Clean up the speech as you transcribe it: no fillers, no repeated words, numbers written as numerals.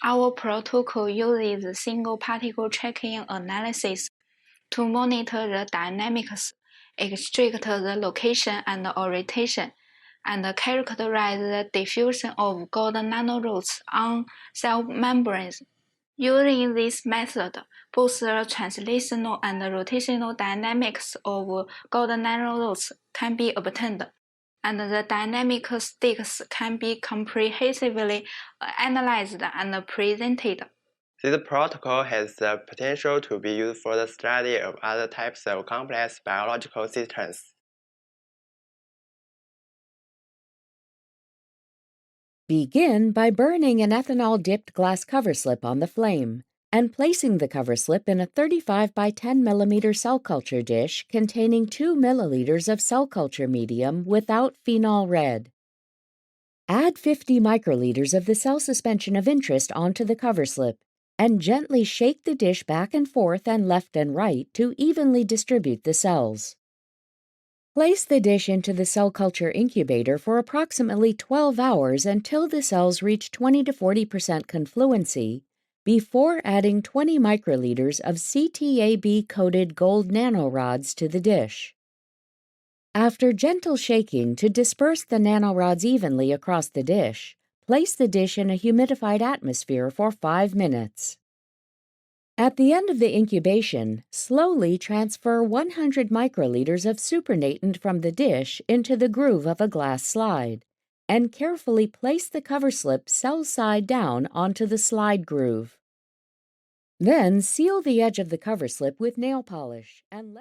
Our protocol uses single particle tracking analysis to monitor the dynamics, extract the location and orientation, and characterize the diffusion of gold nanorods on cell membranes. Using this method, both the translational and rotational dynamics of gold nanorods can be obtained, and the dynamic sticks can be comprehensively analyzed and presented. This protocol has the potential to be used for the study of other types of complex biological systems. Begin by burning an ethanol-dipped glass cover slip on the flame and placing the cover slip in a 35 by 10 mm cell culture dish containing 2 milliliters of cell culture medium without phenol red. Add 50 microliters of the cell suspension of interest onto the cover slip and gently shake the dish back and forth and left and right to evenly distribute the cells. Place the dish into the cell culture incubator for approximately 12 hours until the cells reach 20 to 40% confluency before adding 20 microliters of CTAB-coated gold nanorods to the dish. After gentle shaking to disperse the nanorods evenly across the dish, place the dish in a humidified atmosphere for 5 minutes. At the end of the incubation, slowly transfer 100 microliters of supernatant from the dish into the groove of a glass slide, and carefully place the cover slip cell side down onto the slide groove. Then seal the edge of the cover slip with nail polish and let